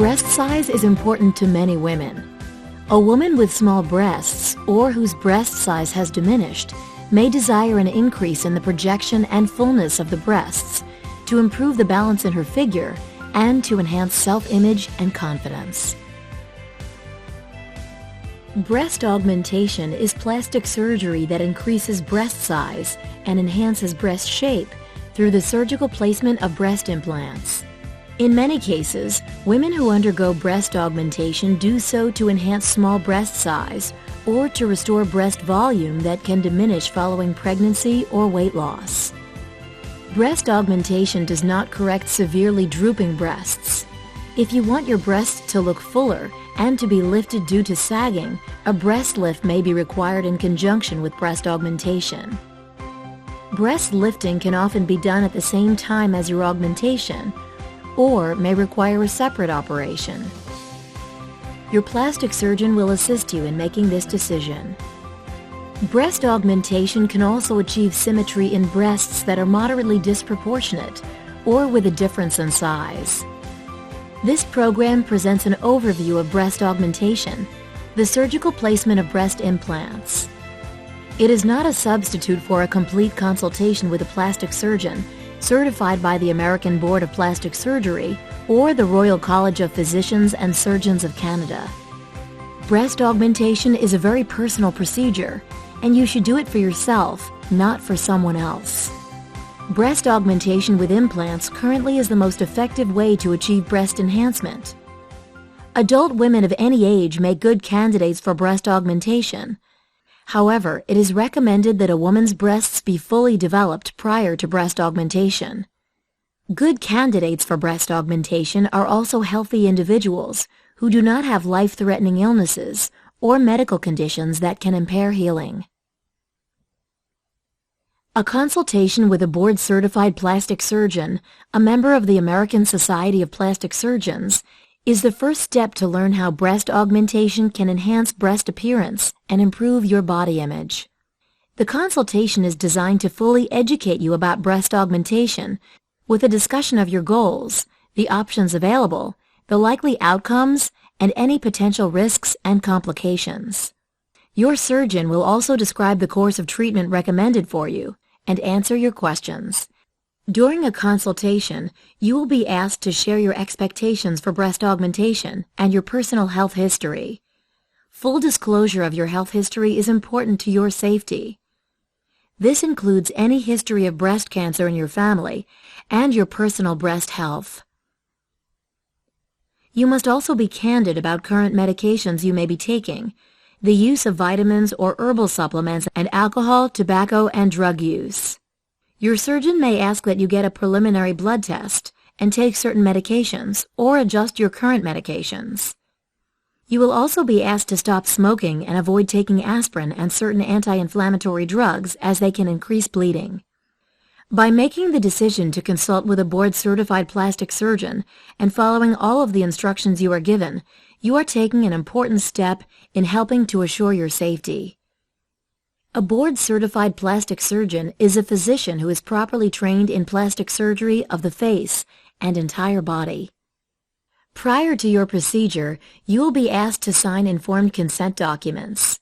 Breast size is important to many women. A woman with small breasts or whose breast size has diminished may desire an increase in the projection and fullness of the breasts to improve the balance in her figure and to enhance self-image and confidence. Breast augmentation is plastic surgery that increases breast size and enhances breast shape through the surgical placement of breast implants. In many cases, women who undergo breast augmentation do so to enhance small breast size or to restore breast volume that can diminish following pregnancy or weight loss. Breast augmentation does not correct severely drooping breasts. If you want your breasts to look fuller and to be lifted due to sagging, a breast lift may be required in conjunction with breast augmentation. Breast lifting can often be done at the same time as your augmentation, or may require a separate operation. Your plastic surgeon will assist you in making this decision. Breast augmentation can also achieve symmetry in breasts that are moderately disproportionate or with a difference in size. This program presents an overview of breast augmentation, the surgical placement of breast implants. It is not a substitute for a complete consultation with a plastic surgeon certified by the American Board of Plastic Surgery or the Royal College of Physicians and Surgeons of Canada. Breast augmentation is a very personal procedure, and you should do it for yourself, not for someone else. Breast augmentation with implants currently is the most effective way to achieve breast enhancement. Adult women of any age make good candidates for breast augmentation. However, it is recommended that a woman's breasts be fully developed prior to breast augmentation. Good candidates for breast augmentation are also healthy individuals who do not have life-threatening illnesses or medical conditions that can impair healing. A consultation with a board-certified plastic surgeon, a member of the American Society of Plastic Surgeons, is the first step to learn how breast augmentation can enhance breast appearance and improve your body image. The consultation is designed to fully educate you about breast augmentation with a discussion of your goals, the options available, the likely outcomes, and any potential risks and complications. Your surgeon will also describe the course of treatment recommended for you and answer your questions. During a consultation, you will be asked to share your expectations for breast augmentation and your personal health history. Full disclosure of your health history is important to your safety. This includes any history of breast cancer in your family and your personal breast health. You must also be candid about current medications you may be taking, the use of vitamins or herbal supplements, and alcohol, tobacco, and drug use. Your surgeon may ask that you get a preliminary blood test and take certain medications or adjust your current medications. You will also be asked to stop smoking and avoid taking aspirin and certain anti-inflammatory drugs as they can increase bleeding. By making the decision to consult with a board-certified plastic surgeon and following all of the instructions you are given, you are taking an important step in helping to assure your safety. A board-certified plastic surgeon is a physician who is properly trained in plastic surgery of the face and entire body. Prior to your procedure, you will be asked to sign informed consent documents.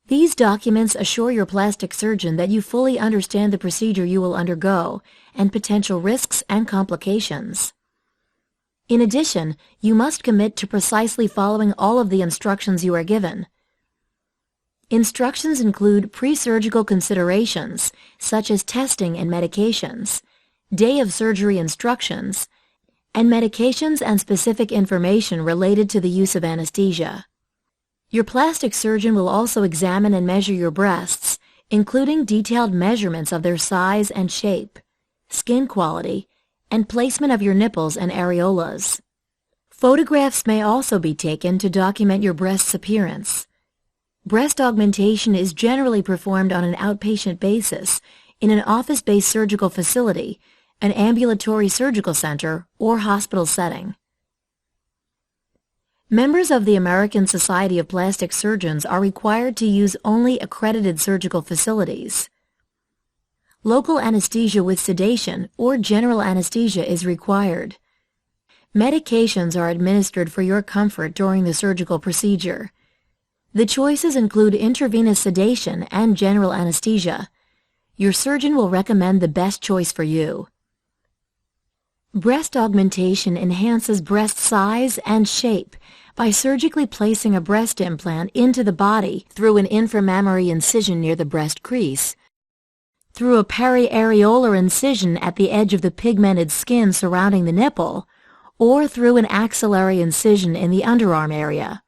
These documents assure your plastic surgeon that you fully understand the procedure you will undergo and potential risks and complications. In addition, you must commit to precisely following all of the instructions you are given. Instructions include pre-surgical considerations, such as testing and medications, day of surgery instructions, and medications and specific information related to the use of anesthesia. Your plastic surgeon will also examine and measure your breasts, including detailed measurements of their size and shape, skin quality, and placement of your nipples and areolas. Photographs may also be taken to document your breast's appearance. Breast augmentation is generally performed on an outpatient basis in an office-based surgical facility, an ambulatory surgical center, or hospital setting. Members of the American Society of Plastic Surgeons are required to use only accredited surgical facilities. Local anesthesia with sedation or general anesthesia is required. Medications are administered for your comfort during the surgical procedure. The choices include intravenous sedation and general anesthesia. Your surgeon will recommend the best choice for you. Breast augmentation enhances breast size and shape by surgically placing a breast implant into the body through an inframammary incision near the breast crease, through a periareolar incision at the edge of the pigmented skin surrounding the nipple, or through an axillary incision in the underarm area.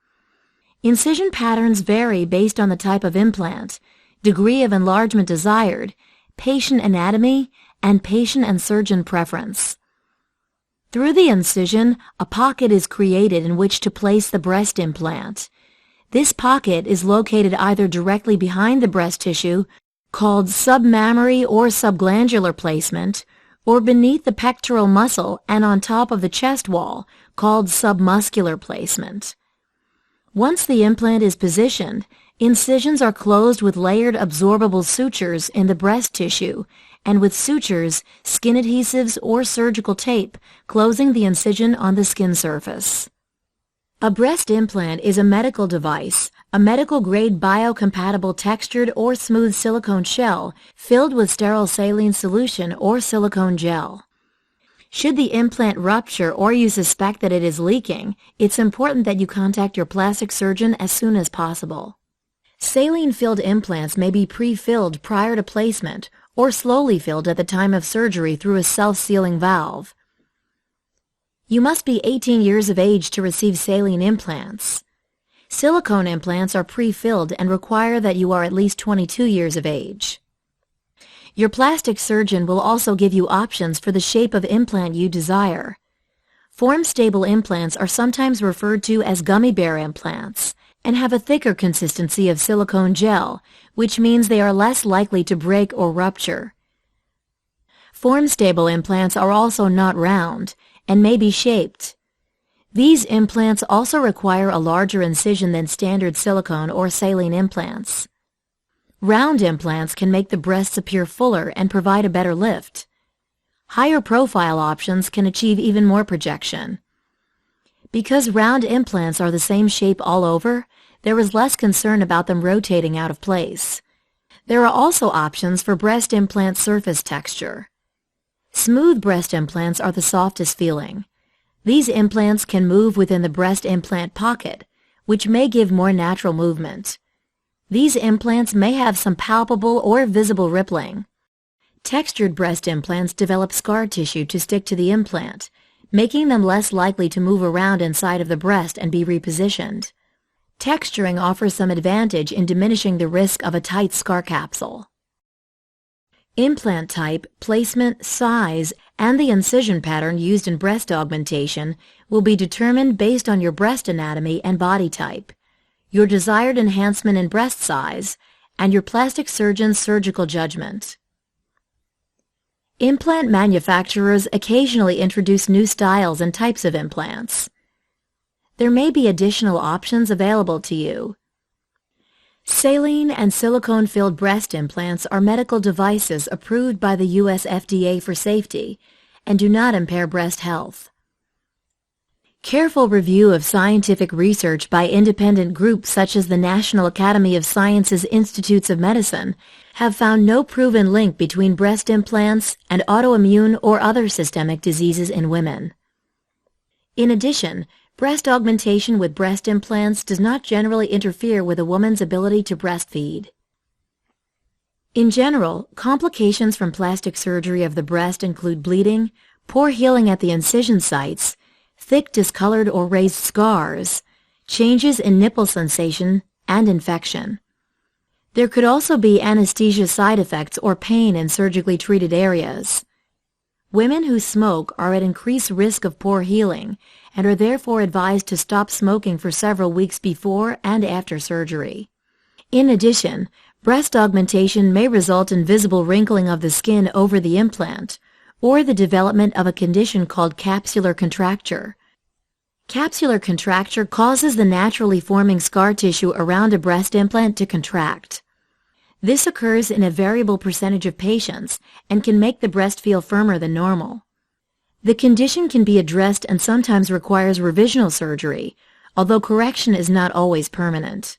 Incision patterns vary based on the type of implant, degree of enlargement desired, patient anatomy, and patient and surgeon preference. Through the incision, a pocket is created in which to place the breast implant. This pocket is located either directly behind the breast tissue, called submammary or subglandular placement, or beneath the pectoral muscle and on top of the chest wall, called submuscular placement. Once the implant is positioned, incisions are closed with layered absorbable sutures in the breast tissue, and with sutures, skin adhesives, or surgical tape, closing the incision on the skin surface. A breast implant is a medical device, a medical-grade biocompatible textured or smooth silicone shell filled with sterile saline solution or silicone gel. Should the implant rupture or you suspect that it is leaking, it's important that you contact your plastic surgeon as soon as possible. Saline-filled implants may be pre-filled prior to placement or slowly filled at the time of surgery through a self-sealing valve. You must be 18 years of age to receive saline implants. Silicone implants are pre-filled and require that you are at least 22 years of age. Your plastic surgeon will also give you options for the shape of implant you desire. Form-stable implants are sometimes referred to as gummy bear implants and have a thicker consistency of silicone gel, which means they are less likely to break or rupture. Form-stable implants are also not round and may be shaped. These implants also require a larger incision than standard silicone or saline implants. Round implants can make the breasts appear fuller and provide a better lift. Higher profile options can achieve even more projection. Because round implants are the same shape all over, there is less concern about them rotating out of place. There are also options for breast implant surface texture. Smooth breast implants are the softest feeling. These implants can move within the breast implant pocket, which may give more natural movement. These implants may have some palpable or visible rippling. Textured breast implants develop scar tissue to stick to the implant, making them less likely to move around inside of the breast and be repositioned. Texturing offers some advantage in diminishing the risk of a tight scar capsule. Implant type, placement, size, and the incision pattern used in breast augmentation will be determined based on your breast anatomy and body type, your desired enhancement in breast size, and your plastic surgeon's surgical judgment. Implant manufacturers occasionally introduce new styles and types of implants. There may be additional options available to you. Saline and silicone-filled breast implants are medical devices approved by the U.S. FDA for safety and do not impair breast health. Careful review of scientific research by independent groups such as the National Academy of Sciences Institutes of Medicine have found no proven link between breast implants and autoimmune or other systemic diseases in women. In addition, breast augmentation with breast implants does not generally interfere with a woman's ability to breastfeed. In general, complications from plastic surgery of the breast include bleeding, poor healing at the incision sites, thick discolored or raised scars, changes in nipple sensation, and infection. There could also be anesthesia side effects or pain in surgically treated areas. Women who smoke are at increased risk of poor healing and are therefore advised to stop smoking for several weeks before and after surgery. In addition, breast augmentation may result in visible wrinkling of the skin over the implant, or the development of a condition called capsular contracture. Capsular contracture causes the naturally forming scar tissue around a breast implant to contract. This occurs in a variable percentage of patients and can make the breast feel firmer than normal. The condition can be addressed and sometimes requires revisional surgery, although correction is not always permanent.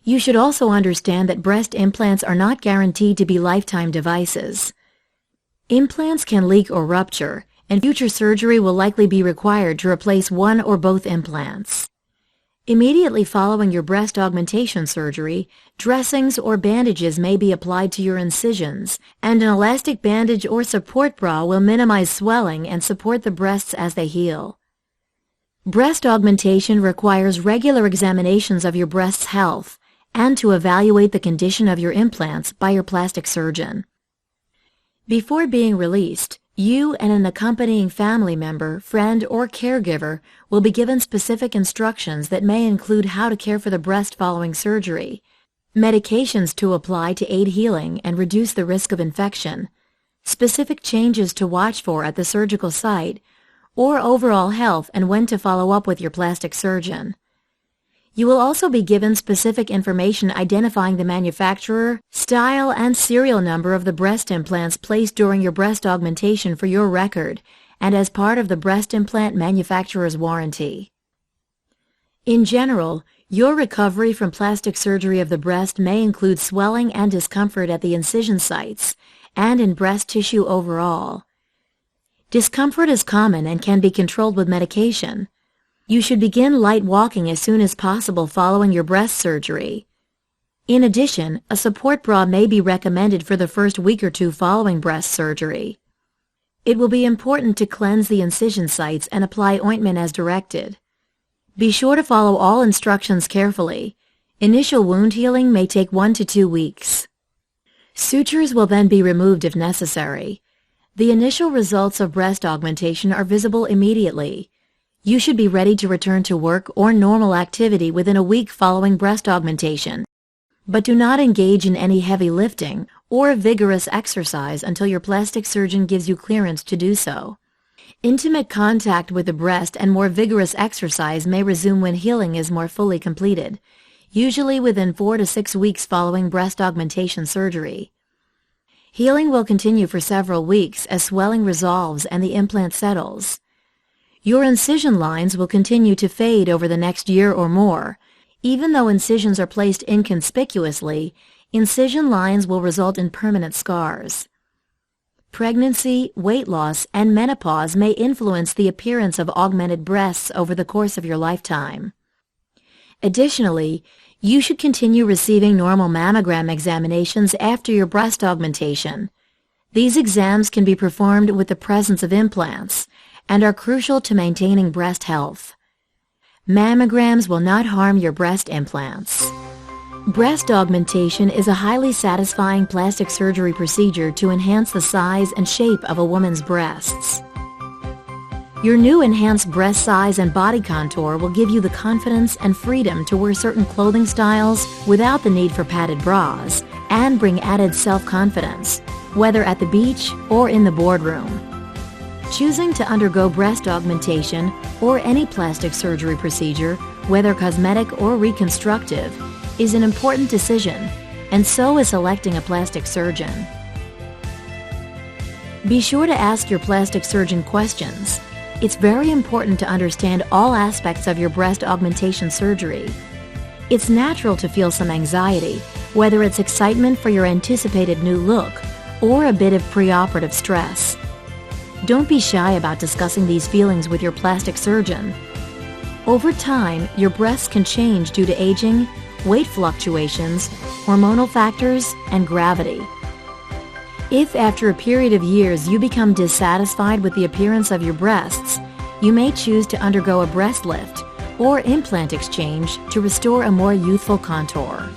You should also understand that breast implants are not guaranteed to be lifetime devices. Implants can leak or rupture, and future surgery will likely be required to replace one or both implants. Immediately following your breast augmentation surgery, dressings or bandages may be applied to your incisions, and an elastic bandage or support bra will minimize swelling and support the breasts as they heal. Breast augmentation requires regular examinations of your breast's health and to evaluate the condition of your implants by your plastic surgeon. Before being released, you and an accompanying family member, friend, or caregiver will be given specific instructions that may include how to care for the breast following surgery, medications to apply to aid healing and reduce the risk of infection, specific changes to watch for at the surgical site, or overall health and when to follow up with your plastic surgeon. You will also be given specific information identifying the manufacturer, style, and serial number of the breast implants placed during your breast augmentation for your record and as part of the breast implant manufacturer's warranty. In general, your recovery from plastic surgery of the breast may include swelling and discomfort at the incision sites and in breast tissue overall. Discomfort is common and can be controlled with medication. You should begin light walking as soon as possible following your breast surgery. In addition, a support bra may be recommended for the first week or two following breast surgery. It will be important to cleanse the incision sites and apply ointment as directed. Be sure to follow all instructions carefully. Initial wound healing may take 1 to 2 weeks. Sutures will then be removed if necessary. The initial results of breast augmentation are visible immediately. You should be ready to return to work or normal activity within a week following breast augmentation, but do not engage in any heavy lifting or vigorous exercise until your plastic surgeon gives you clearance to do so. Intimate contact with the breast and more vigorous exercise may resume when healing is more fully completed, usually within 4 to 6 weeks following breast augmentation surgery. Healing will continue for several weeks as swelling resolves and the implant settles. Your incision lines will continue to fade over the next year or more. Even though incisions are placed inconspicuously, incision lines will result in permanent scars. Pregnancy, weight loss, and menopause may influence the appearance of augmented breasts over the course of your lifetime. Additionally, you should continue receiving normal mammogram examinations after your breast augmentation. These exams can be performed with the presence of implants and are crucial to maintaining breast health. Mammograms will not harm your breast implants. Breast augmentation is a highly satisfying plastic surgery procedure to enhance the size and shape of a woman's breasts. Your new enhanced breast size and body contour will give you the confidence and freedom to wear certain clothing styles without the need for padded bras and bring added self-confidence, whether at the beach or in the boardroom. Choosing to undergo breast augmentation or any plastic surgery procedure, whether cosmetic or reconstructive, is an important decision, and so is selecting a plastic surgeon. Be sure to ask your plastic surgeon questions. It's very important to understand all aspects of your breast augmentation surgery. It's natural to feel some anxiety, whether it's excitement for your anticipated new look or a bit of preoperative stress. Don't be shy about discussing these feelings with your plastic surgeon. Over time, your breasts can change due to aging, weight fluctuations, hormonal factors, and gravity. If after a period of years you become dissatisfied with the appearance of your breasts, you may choose to undergo a breast lift or implant exchange to restore a more youthful contour.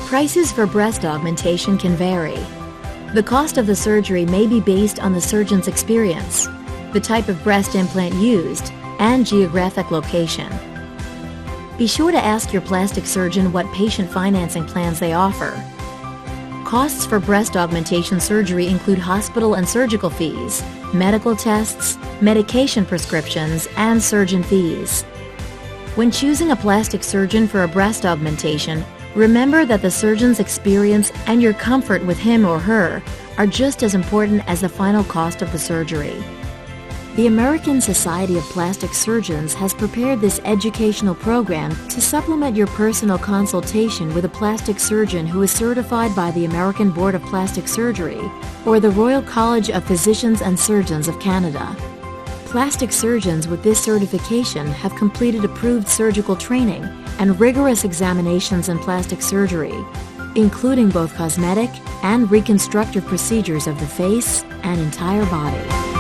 Prices for breast augmentation can vary. The cost of the surgery may be based on the surgeon's experience, the type of breast implant used, and geographic location. Be sure to ask your plastic surgeon what patient financing plans they offer. Costs for breast augmentation surgery include hospital and surgical fees, medical tests, medication prescriptions, and surgeon fees. When choosing a plastic surgeon for a breast augmentation, remember that the surgeon's experience and your comfort with him or her are just as important as the final cost of the surgery. The American Society of Plastic Surgeons has prepared this educational program to supplement your personal consultation with a plastic surgeon who is certified by the American Board of Plastic Surgery or the Royal College of Physicians and Surgeons of Canada. Plastic surgeons with this certification have completed approved surgical training and rigorous examinations in plastic surgery, including both cosmetic and reconstructive procedures of the face and entire body.